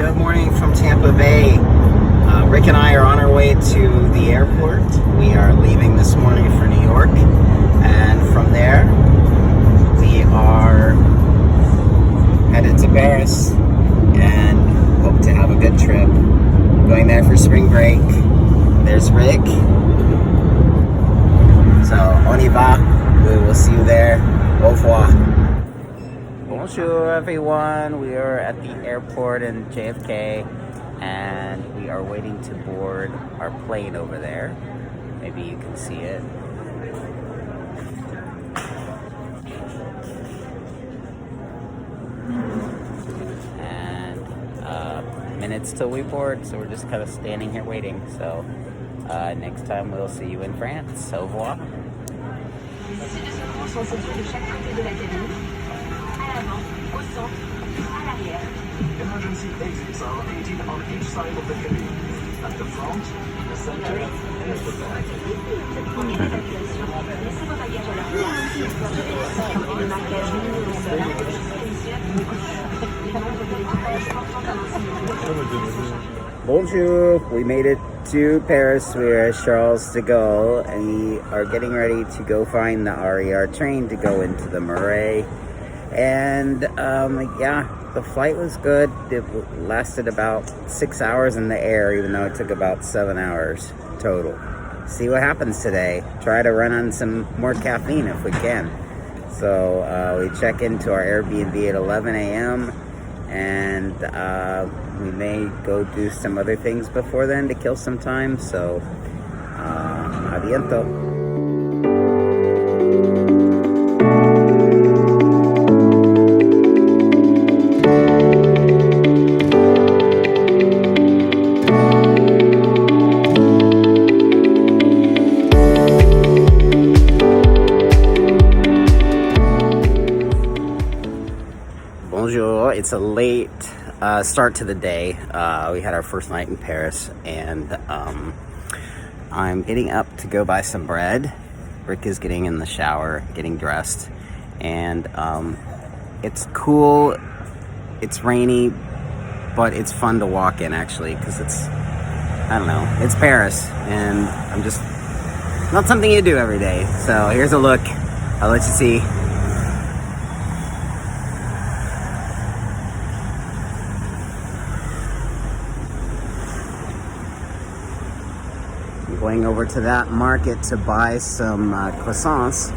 Good morning from Tampa Bay. Rick and I are on our way to the airport. We are leaving this morning for New York, and from there we are headed to Paris and hope to have a good trip. Going there for spring break. There's Rick. So, on y va. We will see you there. Au revoir. Bonjour everyone, we are at the airport in JFK and we are waiting to board our plane over there. Maybe you can see it. And minutes till we board, so we're just kind of standing here waiting. So next time we'll see you in France. Au revoir. Au centre, à l'arrière. Emergency exits are located on each side of the cabin. At the front, the center, and at the back. Laissez vos bagages à leur place. Le marquage minimum au sol. Les membres de l'équipage portant un insigne. Bonjour, we made it to Paris. We are at Charles de Gaulle and we are getting ready to go find the RER train to go into the Marais. And yeah, the flight was good. It lasted about 6 hours in the air, even though it took about 7 hours total. See what happens today. Try to run on some more caffeine if we can. So we check into our Airbnb at 11 a.m. and we may go do some other things before then to kill some time. So, a bientôt. Bonjour. It's a late start to the day. We had our first night in Paris, and I'm getting up to go buy some bread. Rick is getting in the shower, getting dressed, and it's cool. It's rainy, but it's fun to walk in actually, because I don't know, it's Paris, and I'm just not something you do every day. So here's a look. I'll let you see. Going over to that market to buy some croissants.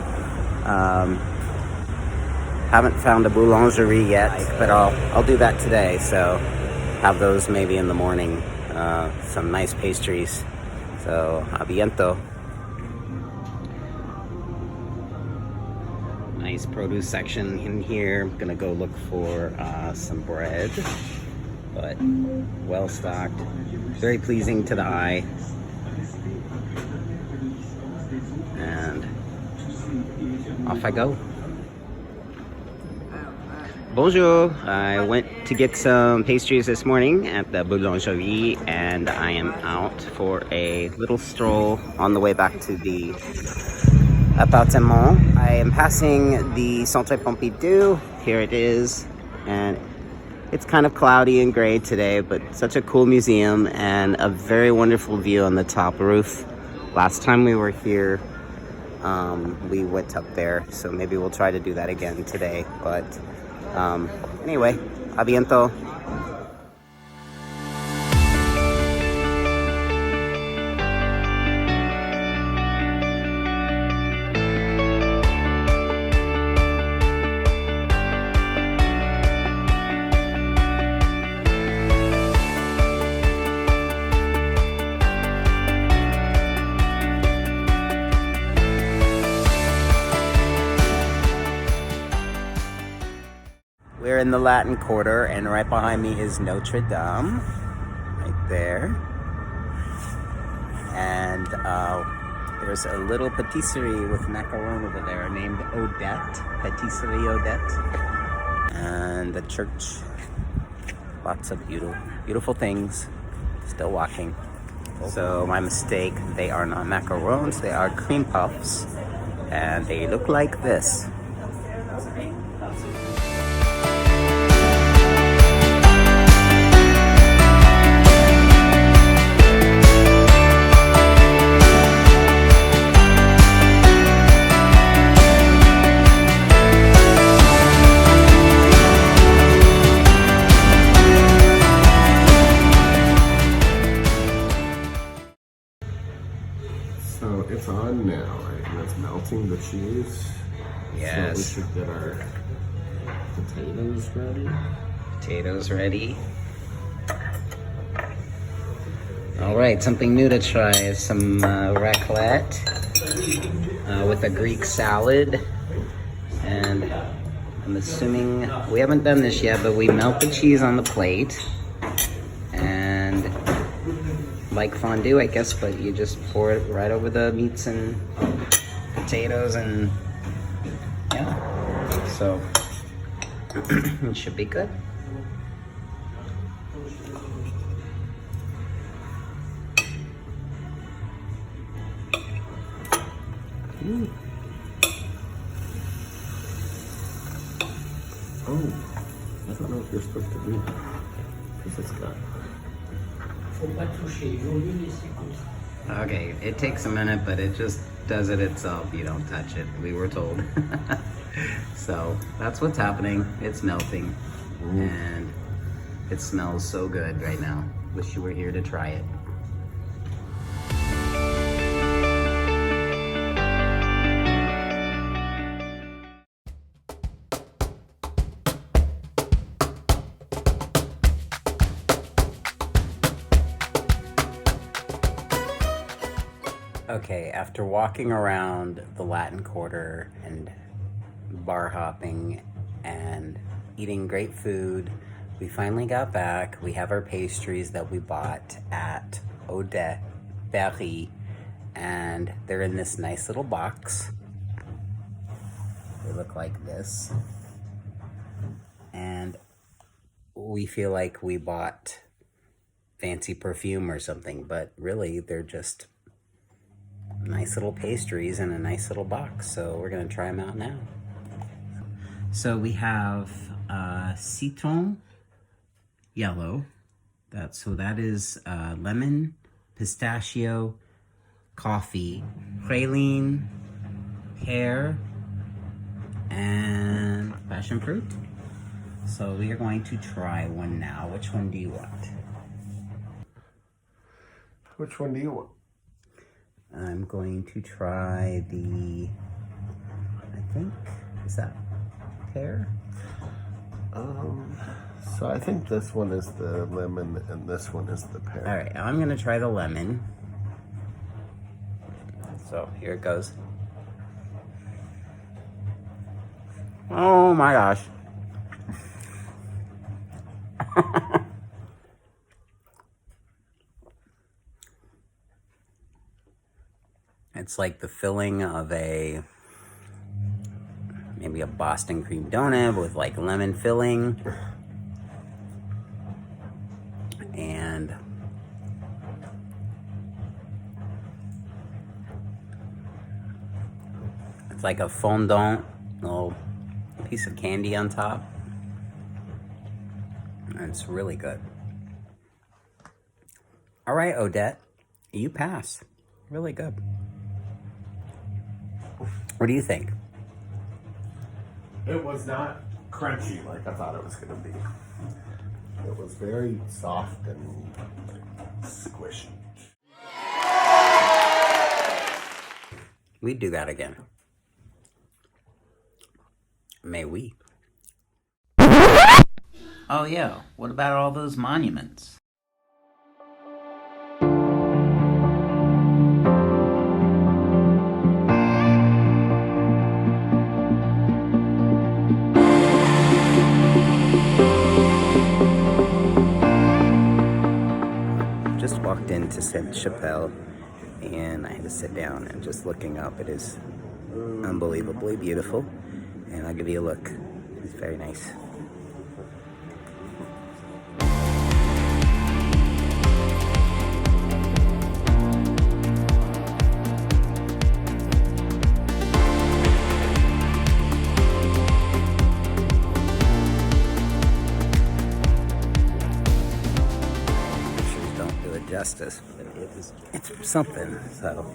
Haven't found a boulangerie yet, but I'll do that today. So have those maybe in the morning. Some nice pastries. So a bientôt. Nice produce section in here. I'm gonna go look for some bread, but well stocked. Very pleasing to the eye. And off I go. Bonjour. I went to get some pastries this morning at the boulangerie, and I am out for a little stroll on the way back to the appartement. I am passing the Centre Pompidou. Here it is, and it's kind of cloudy and gray today, but such a cool museum and a very wonderful view on the top roof. Last time we were here, we went up there, so maybe we'll try to do that again today. But anyway, a bientôt. We're in the Latin Quarter, and right behind me is Notre Dame, right there. And there's a little patisserie with macaron over there named Odette, Patisserie Odette. And the church, lots of beautiful things, still walking. So my mistake, they are not macarons, they are cream puffs, and they look like this. on now, right? And that's melting the cheese. Yes. So we should get our potatoes ready. Potatoes ready. All right, something new to try is some raclette with a Greek salad. And I'm assuming, we haven't done this yet, but we melt the cheese on the plate. And like fondue, I guess, but you just pour it right over the meats and potatoes and yeah. So it should be good. Oh, I don't know if you're supposed to do that. Because it's got... Okay, it takes a minute, but it just does it itself. You don't touch it, we were told. So that's what's happening. It's melting. And it smells so good right now. Wish you were here to try it. Okay, after walking around the Latin Quarter and bar hopping and eating great food, we finally got back. We have our pastries that we bought at Eau de Paris, and they're in this nice little box. They look like this. And we feel like we bought fancy perfume or something, but really they're just nice little pastries in a nice little box. So we're gonna try them out now. So we have citron yellow. That is lemon, pistachio, coffee, praline, pear, and passion fruit. So we are going to try one now. Which one do you want? Which one do you want? I'm going to try the, I think, is that pear? So I think this one is the lemon and this one is the pear. All right, I'm gonna try the lemon. So here it goes. Oh my gosh. It's like the filling of maybe a Boston cream donut with like lemon filling. And it's like a fondant, little piece of candy on top. And it's really good. All right, Odette, you pass. Really good. What do you think? It was not crunchy like I thought it was going to be. It was very soft and squishy. We'd do that again. May we? Oh yeah, what about all those monuments? Just walked into Sainte-Chapelle and I had to sit down, and just looking up, it is unbelievably beautiful. And I'll give you a look. It's very nice. Justice, but it's something. So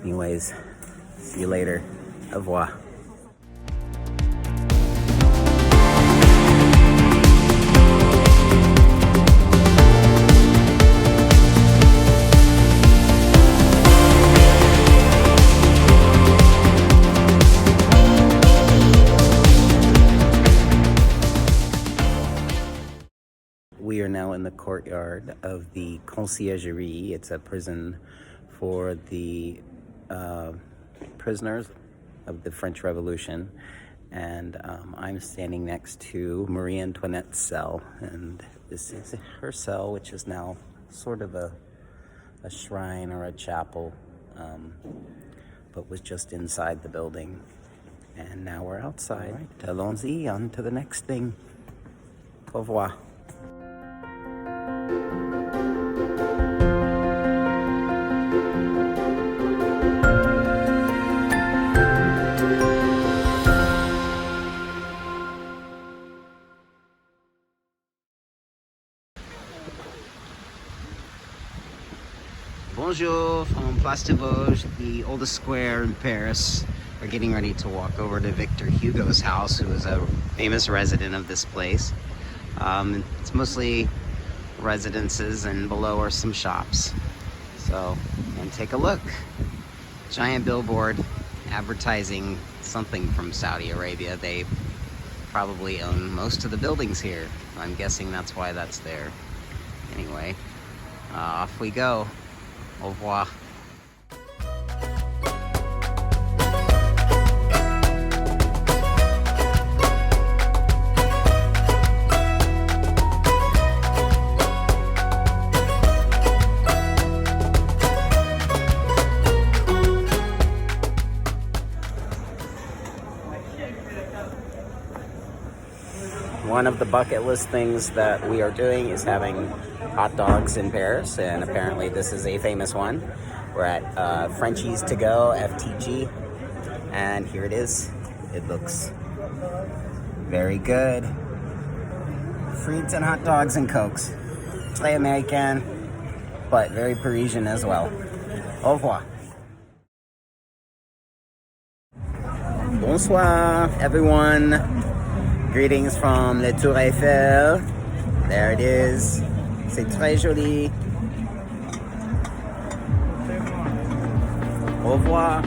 anyways, see you later. Au revoir. the courtyard of the Conciergerie. It's a prison for the prisoners of the French Revolution. And I'm standing next to Marie Antoinette's cell. And this is her cell, which is now sort of a shrine or a chapel, but was just inside the building. And now we're outside. Right. Allons-y, on to the next thing. Au revoir. Bonjour from Place de Vosges, the oldest square in Paris. We're getting ready to walk over to Victor Hugo's house, who is a famous resident of this place. It's mostly residences, and below are some shops. So, and take a look. Giant billboard advertising something from Saudi Arabia. They probably own most of the buildings here. I'm guessing that's why that's there. Anyway, off we go. Au revoir. One of the bucket list things that we are doing is having hot dogs in Paris, and apparently this is a famous one. We're at Frenchies to Go, FTG, and here it is. It looks very good. Frites and hot dogs and Cokes. Très American, but very Parisian as well. Au revoir. Bonsoir, everyone. Greetings from Le Tour Eiffel. There it is. C'est très joli. Au revoir.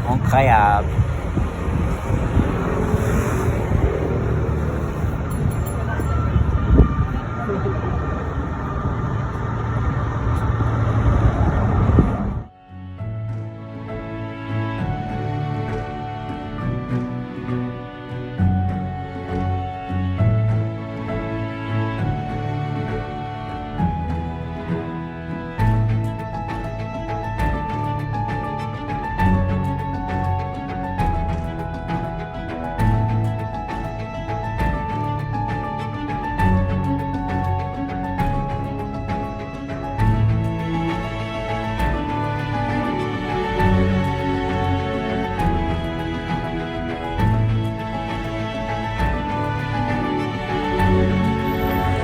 Incroyable.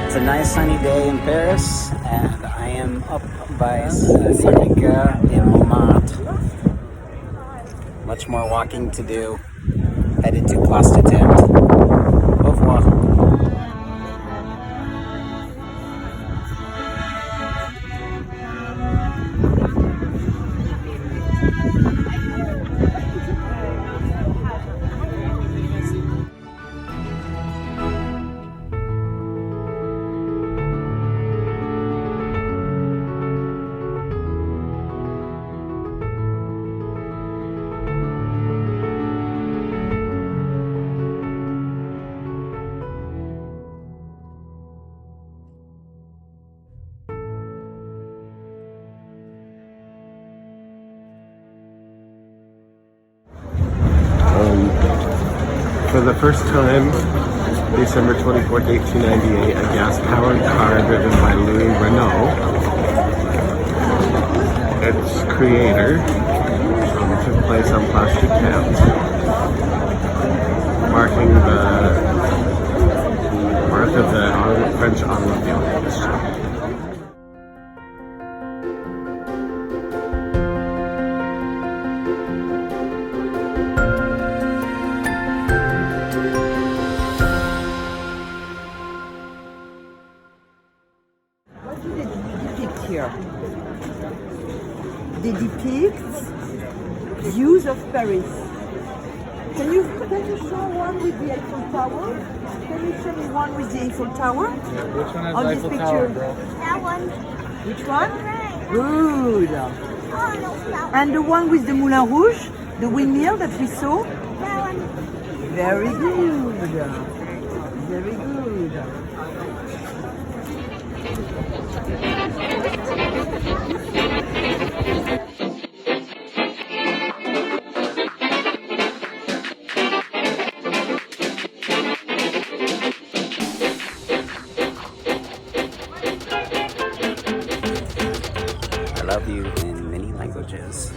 It's a nice sunny day in Paris, and I am up by Sacré-Cœur in Montmartre. Much more walking to do. Headed to Place de Tent. Au revoir. For the first time, December 24th, 1898, a gas-powered car driven by Louis Renault French creator. Took place on plastic cans, marking the birth of the French automobile industry. What do they depict here? They depict views of Paris. Can you show one with the Eiffel Tower? Can you show me one with the Eiffel Tower? Yeah, which one has On the this Eiffel picture. Tower, bro? That one. Which one? Right. Good. Oh, no, that one. And the one with the Moulin Rouge, the windmill that we saw? That one. Very good. Very good. I love you in many languages.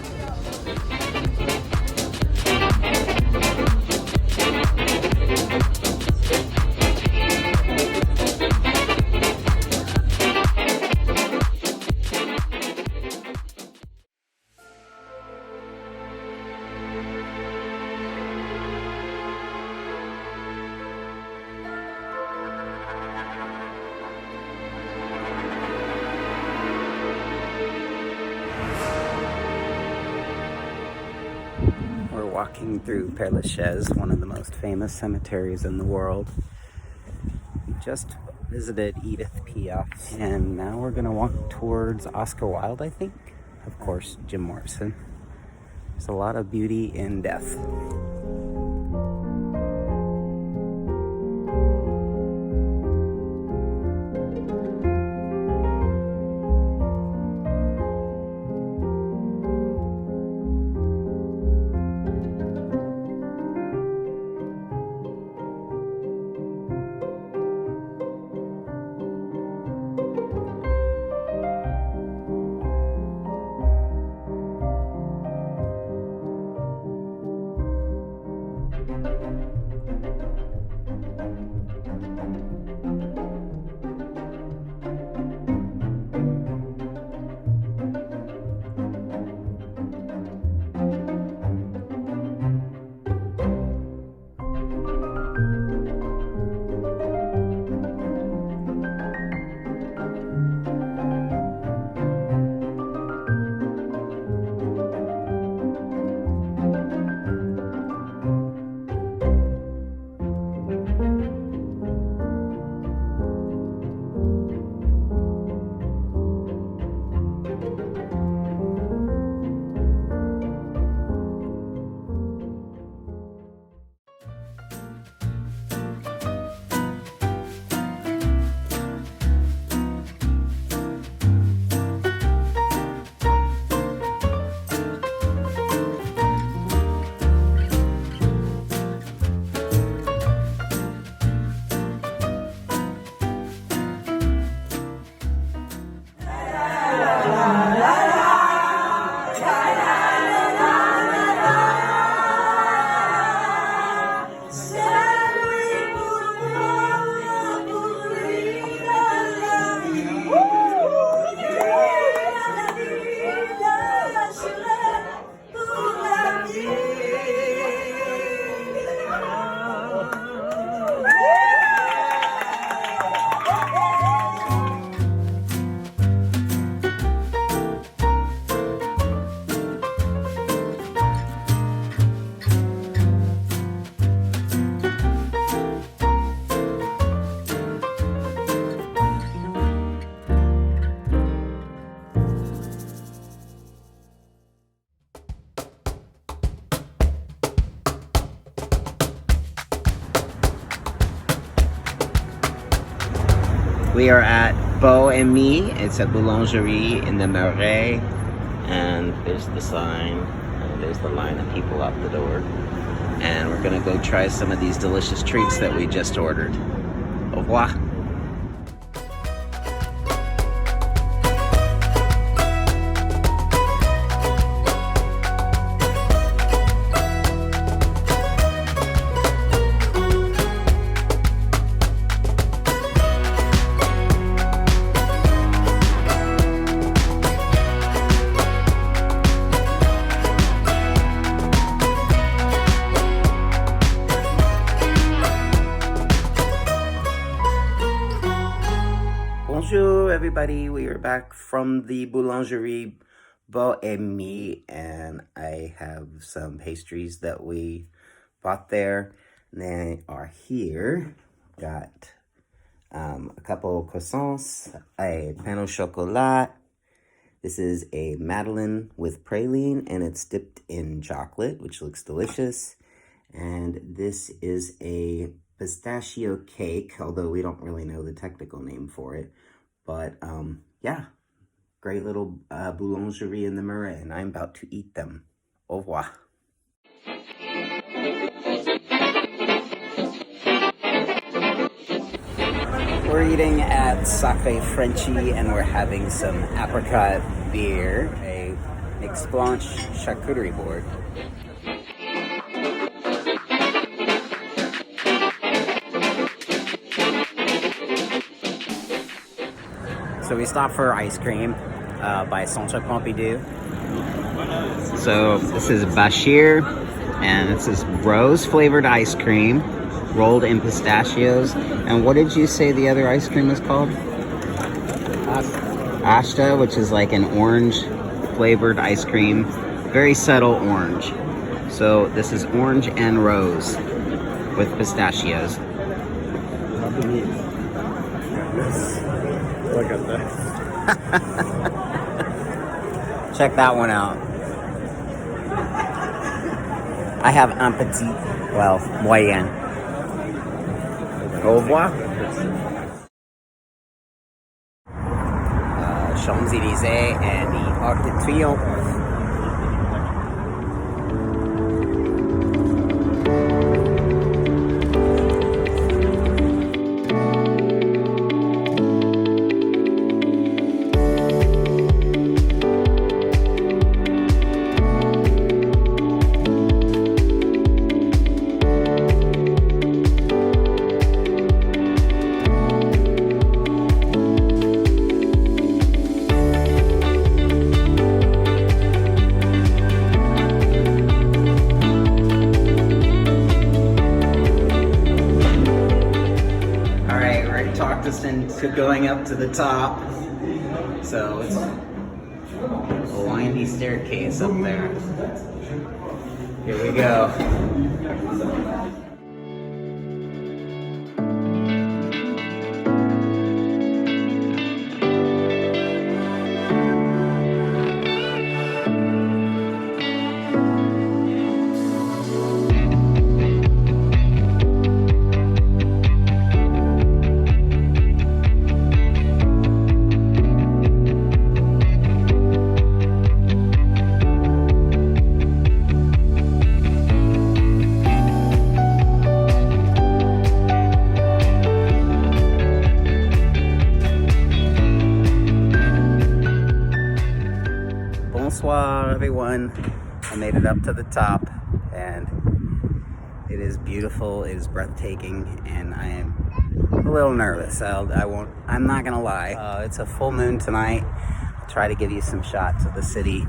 We're walking through Père Lachaise, one of the most famous cemeteries in the world. We just visited Edith Piaf, and now we're gonna walk towards Oscar Wilde, I think. Of course, Jim Morrison. There's a lot of beauty in death. We are at Beau and Me. It's a boulangerie in the Marais. And there's the sign. And there's the line of people out the door. And we're gonna go try some of these delicious treats that we just ordered. Au revoir. everybody. We are back from the Boulangerie Bohemie, and I have some pastries that we bought there. They are here. Got a couple of croissants, a pain au chocolat. This is a madeleine with praline, and it's dipped in chocolate, which looks delicious. And this is a pistachio cake, although we don't really know the technical name for it. But yeah, great little boulangerie in the Marais, and I'm about to eat them. Au revoir. We're eating at Sacré Frenchy, and we're having some apricot beer, a Mix Blanche charcuterie board. So we stopped for ice cream by Centre Pompidou. So this is Bashir, and this is rose flavored ice cream rolled in pistachios. And what did you say the other ice cream is called? Ashta, which is like an orange flavored ice cream, very subtle orange. So this is orange and rose with pistachios. Look at this. Check that one out. I have un petit, well, moyen. Au revoir. Champs-Élysées and the Arc de Triomphe. To going up to the top, so it's a windy staircase up there. Here we go. Bonsoir, everyone. I made it up to the top, and it is beautiful. It is breathtaking, and I am a little nervous. I'm not gonna lie. It's a full moon tonight. I'll try to give you some shots of the city.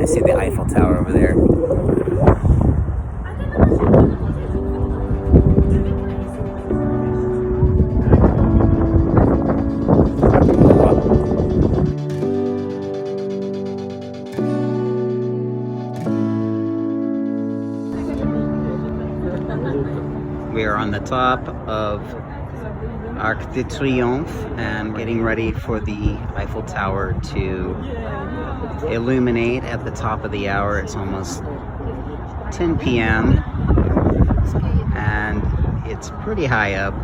I see the Eiffel Tower over there. We are on the top of Arc de Triomphe and getting ready for the Eiffel Tower to illuminate at the top of the hour. It's almost 10 p.m. and it's pretty high up.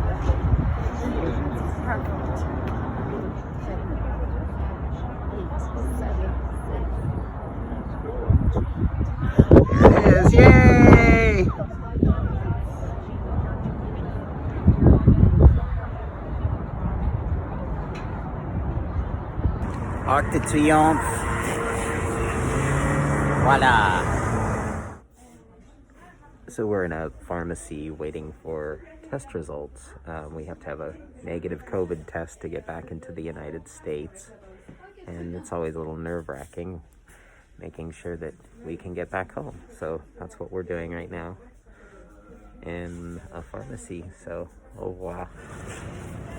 There it is, yay! Arc de Triomphe. Voila. So we're in a pharmacy waiting for test results. We have to have a negative COVID test to get back into the United States. And it's always a little nerve-wracking making sure that we can get back home. So that's what we're doing right now in a pharmacy. So au revoir.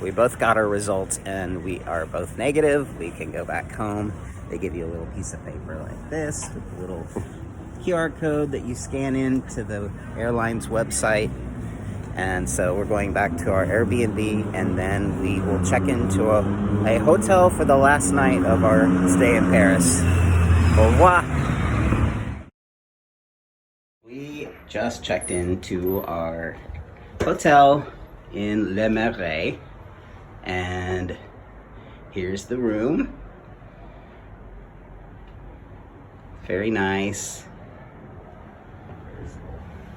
we both got our results and we are both negative. We can go back home. They give you a little piece of paper like this with a little QR code that you scan into the airline's website. And so we're going back to our Airbnb, and then we will check into a hotel for the last night of our stay in Paris. Au revoir. We just checked into our hotel in Le Marais, and here's the room. Very nice.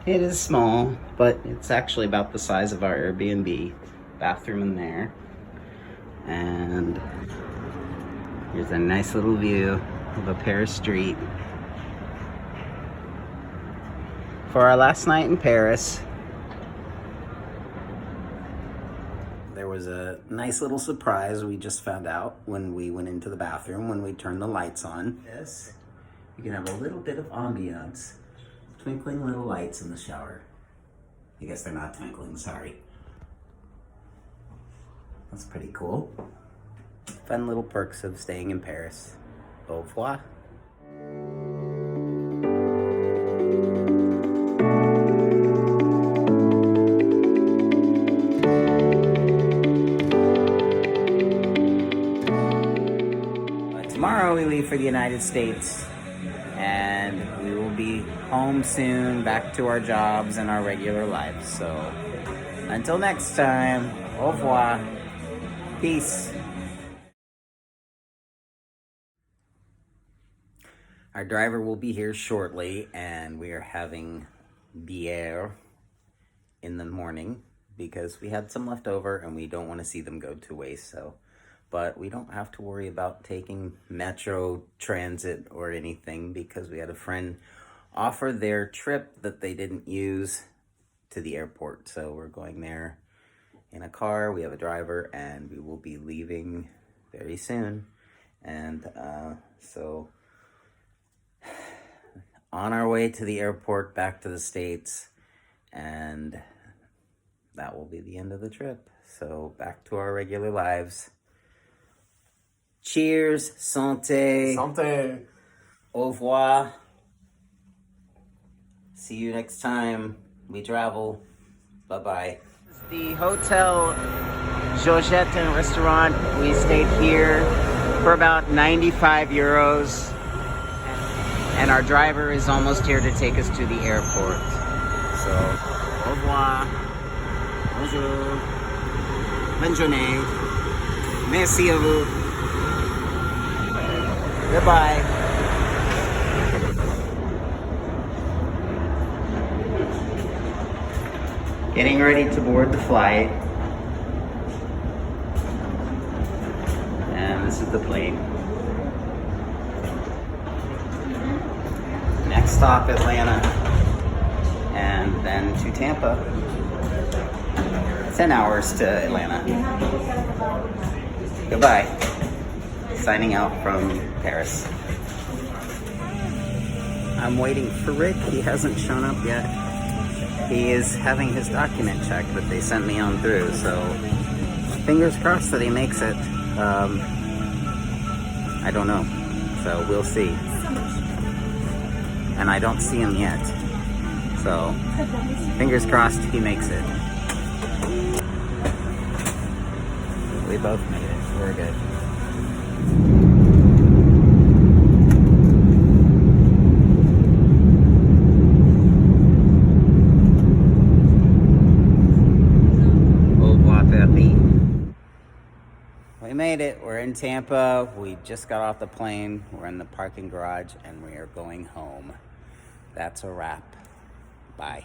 It is small, but it's actually about the size of our Airbnb. Bathroom in there. And here's a nice little view of a Paris street. For our last night in Paris, there was a nice little surprise we just found out when we went into the bathroom, when we turned the lights on. Yes, you can have a little bit of ambiance. Twinkling little lights in the shower. I guess they're not twinkling, sorry. That's pretty cool. Fun little perks of staying in Paris. Au revoir. Tomorrow we leave for the United States, and we will be home soon, back to our jobs and our regular lives. So until next time, au revoir. Peace. Our driver will be here shortly, and we are having bière in the morning because we had some left over and we don't want to see them go to waste. But we don't have to worry about taking metro transit or anything because we had a friend offer their trip that they didn't use to the airport. So we're going there in a car. We have a driver, and we will be leaving very soon. And so on our way to the airport, back to the States, and that will be the end of the trip. So back to our regular lives. Cheers, santé, Santé. au revoir. See you next time we travel. Bye-bye. The Hotel Georgette and Restaurant. We stayed here for about 95 euros. And our driver is almost here to take us to the airport. So, au revoir. Bonjour. Bonne journée. Merci à vous. Goodbye. Getting ready to board the flight. And this is the plane. Next stop, Atlanta. And then to Tampa. 10 hours to Atlanta. Goodbye. Signing out from Paris. I'm waiting for Rick. He hasn't shown up yet. He is having his document checked that they sent me on through, so fingers crossed that he makes it. I don't know, so we'll see. And I don't see him yet, so fingers crossed he makes it. We both made it. We're good. We made it. We're in Tampa. We just got off the plane. We're in the parking garage and we are going home. That's a wrap. Bye.